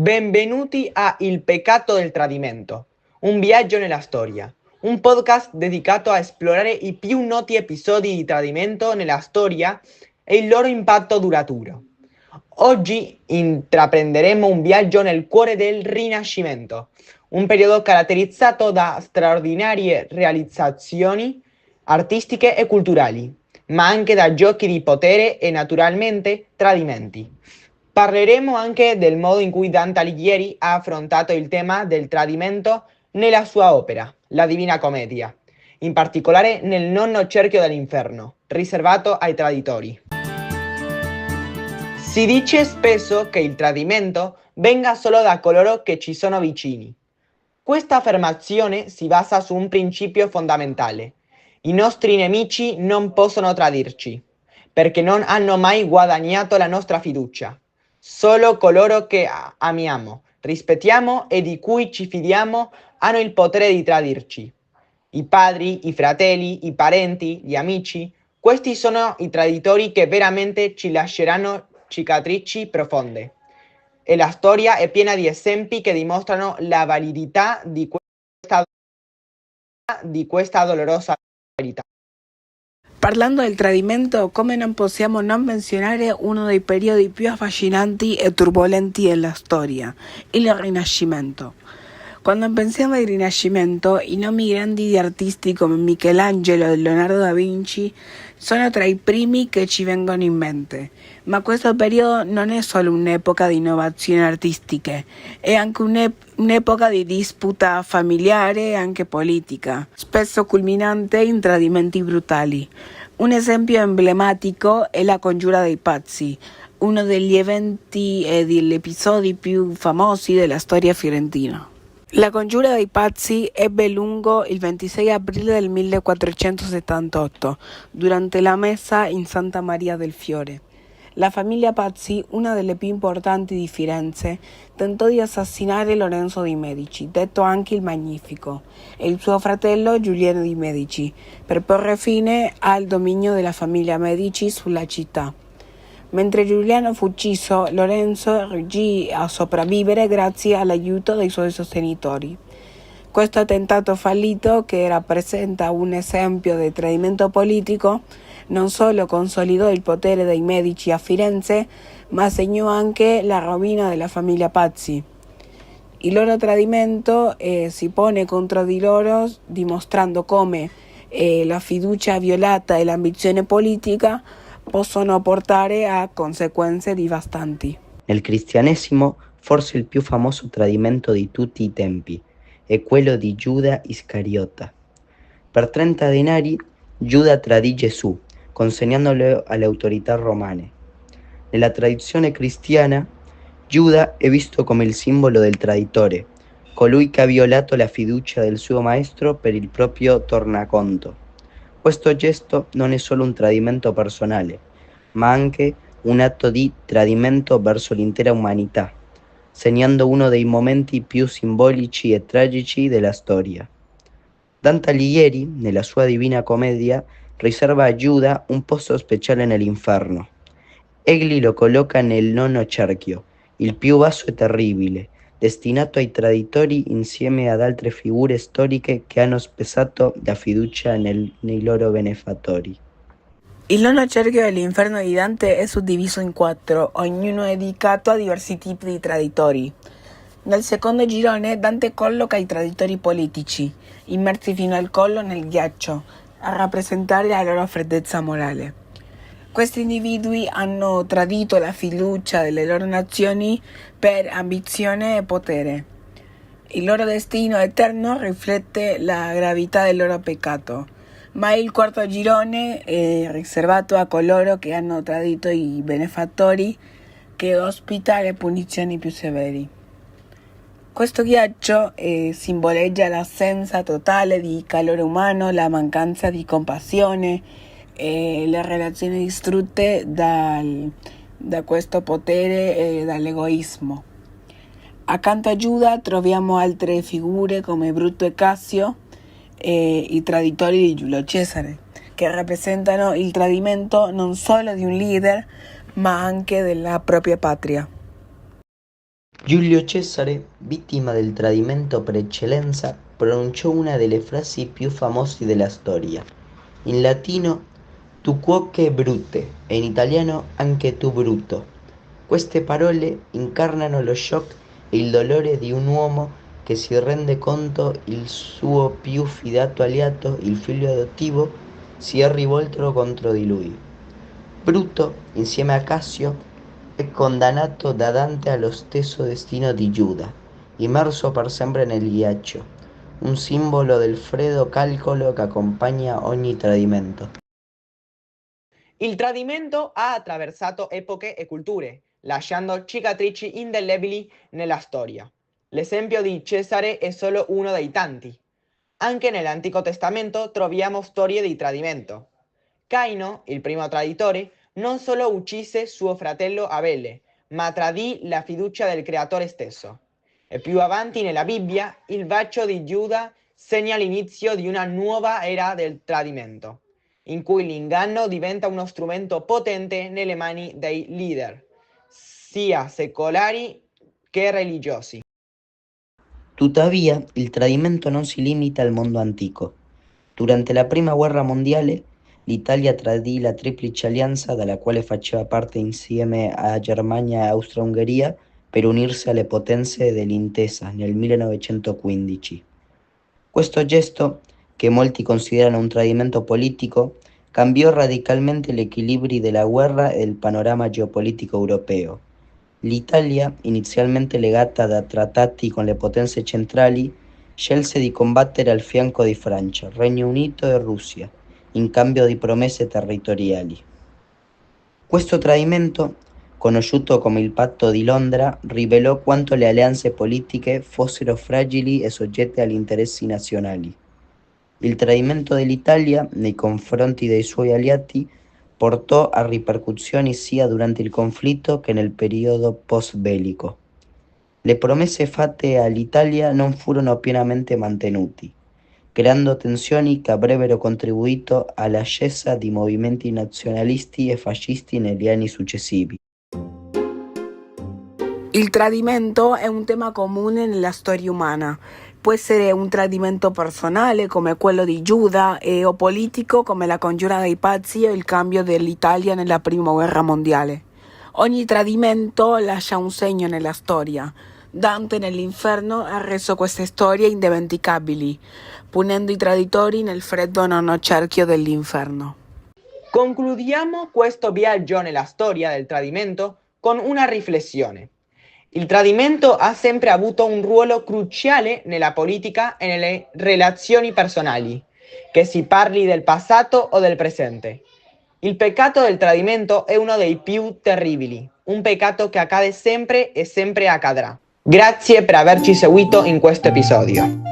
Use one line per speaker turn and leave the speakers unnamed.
Benvenuti a Il peccato del tradimento, un viaggio nella storia, un podcast dedicato a esplorare i più noti episodi di tradimento nella storia e il loro impatto duraturo. Oggi intraprenderemo un viaggio nel cuore del Rinascimento, un periodo caratterizzato da straordinarie realizzazioni artistiche e culturali, ma anche da giochi di potere e naturalmente tradimenti. Parleremo anche del modo in cui Dante Alighieri ha affrontato il tema del tradimento nella sua opera, La Divina Commedia, in particolare nel nono cerchio dell'inferno, riservato ai traditori. Si dice spesso che il tradimento venga solo da coloro che ci sono vicini. Questa affermazione si basa su un principio fondamentale. I nostri nemici non possono tradirci, perché non hanno mai guadagnato la nostra fiducia. Solo coloro che amiamo, rispettiamo e di cui ci fidiamo hanno il potere di tradirci. I padri, i fratelli, i parenti, gli amici, questi sono i traditori che veramente ci lasceranno cicatrici profonde. E la storia è piena di esempi che dimostrano la validità di questa dolorosa verità.
Parlando del tradimento, come non possiamo non menzionare uno dei periodi più affascinanti e turbolenti della storia, il Rinascimento. Quando pensiamo al Rinascimento, i nomi grandi di artisti come Michelangelo e Leonardo da Vinci sono tra i primi che ci vengono in mente. Ma questo periodo non è solo un'epoca di innovazioni artistiche, è anche un'epoca di disputa familiare e anche politica, spesso culminante in tradimenti brutali. Un esempio emblematico è la Congiura dei Pazzi, uno degli eventi e degli episodi più famosi della storia fiorentina. La Congiura dei Pazzi ebbe lungo il 26 aprile del 1478, durante la messa in Santa Maria del Fiore. La famiglia Pazzi, una delle più importanti di Firenze, tentò di assassinare Lorenzo di Medici, detto anche il Magnifico, e il suo fratello Giuliano di Medici, per porre fine al dominio della famiglia Medici sulla città. Mentre Giuliano fu ucciso, Lorenzo riuscì a sopravvivere grazie all'aiuto dei suoi sostenitori. Questo attentato fallito, che rappresenta un esempio di tradimento politico, non solo consolidò il potere dei Medici a Firenze, ma segnò anche la rovina della famiglia Pazzi. Il loro tradimento si pone contro di loro, dimostrando come la fiducia violata e l'ambizione politica possono portare a conseguenze devastanti.
Nel cristianesimo, forse il più famoso tradimento di tutti i tempi è quello di Giuda Iscariota. Per 30 denari, Giuda tradì Gesù, consegnandolo alle autorità romane. Nella tradizione cristiana, Giuda è visto come il simbolo del traditore, colui che ha violato la fiducia del suo maestro per il proprio tornaconto. Questo gesto non è solo un tradimento personale, ma anche un atto di tradimento verso l'intera umanità, segnando uno dei momenti più simbolici e tragici della storia. Dante Alighieri, nella sua Divina Commedia, riserva a Giuda un posto speciale nell'inferno. Egli lo colloca nel nono cerchio, il più basso e terribile, destinato ai traditori insieme ad altre figure storiche che hanno spesato la fiducia nei loro benefattori.
Il nono cerchio dell'inferno di Dante è suddiviso in 4, ognuno dedicato a diversi tipi di traditori. Nel secondo girone Dante colloca i traditori politici, immersi fino al collo nel ghiaccio, a rappresentare la loro freddezza morale. Questi individui hanno tradito la fiducia delle loro nazioni per ambizione e potere. Il loro destino eterno riflette la gravità del loro peccato, ma il quarto girone è riservato a coloro che hanno tradito i benefattori, che ospita le punizioni più severe. Questo ghiaccio simboleggia l'assenza totale di calore umano, la mancanza di compassione e le relazioni distrutte da questo potere e dall'egoismo. Accanto a Giuda troviamo altre figure come Bruto e Cassio e i traditori di Giulio Cesare, che rappresentano il tradimento non solo di un leader, ma anche della propria patria.
Giulio Cesare, vittima del tradimento per eccellenza, pronunciò una delle frasi più famose della storia. In latino tu quoque brute e in italiano anche tu bruto. Queste parole incarnano lo shock e il dolore di un uomo che si rende conto il suo più fidato alleato, il figlio adottivo, si è rivolto contro di lui. Bruto, insieme a Cassio, è condannato da Dante allo stesso destino di Giuda, immerso per sempre nel ghiaccio, un simbolo del freddo calcolo che accompagna ogni tradimento.
Il tradimento ha attraversato epoche e culture, lasciando cicatrici indelebili nella storia. L'esempio di Cesare è solo uno dei tanti. Anche nell'Antico Testamento troviamo storie di tradimento. Caino, il primo traditore, non solo uccise suo fratello Abele, ma tradì la fiducia del creatore stesso. E più avanti nella Bibbia, il bacio di Giuda segna l'inizio di una nuova era del tradimento, in cui l'inganno diventa uno strumento potente nelle mani dei leader, sia secolari che religiosi.
Tuttavia, il tradimento non si limita al mondo antico. Durante la Prima Guerra Mondiale, l'Italia tradì la Triplice Alleanza, dalla quale faceva parte insieme a Germania e Austria-Ungheria, per unirsi alle potenze dell'Intesa nel 1915. Questo gesto, che molti considerano un tradimento politico, cambiò radicalmente gli equilibri della guerra e del panorama geopolitico europeo. L'Italia, inizialmente legata da trattati con le potenze centrali, scelse di combattere al fianco di Francia, Regno Unito e Russia, in cambio di promesse territoriali. Questo tradimento, conosciuto come il Patto di Londra, rivelò quanto le alleanze politiche fossero fragili e soggette agli interessi nazionali. Il tradimento dell'Italia nei confronti dei suoi alleati portò a ripercussioni sia durante il conflitto che nel periodo post-bellico. Le promesse fatte all'Italia non furono pienamente mantenute, creando tensioni che avrebbero contribuito all'ascesa di movimenti nazionalisti e fascisti negli anni successivi.
Il tradimento è un tema comune nella storia umana. Può essere un tradimento personale come quello di Giuda o politico come la congiura dei pazzi e il cambio dell'Italia nella Prima Guerra Mondiale. Ogni tradimento lascia un segno nella storia. Dante nell'Inferno ha reso queste storie indimenticabili, punendo i traditori nel freddo nono cerchio dell'inferno.
Concludiamo questo viaggio nella storia del tradimento con una riflessione. Il tradimento ha sempre avuto un ruolo cruciale nella politica e nelle relazioni personali, che si parli del passato o del presente. Il peccato del tradimento è uno dei più terribili, un peccato che accade sempre e sempre accadrà. Grazie per averci seguito in questo episodio.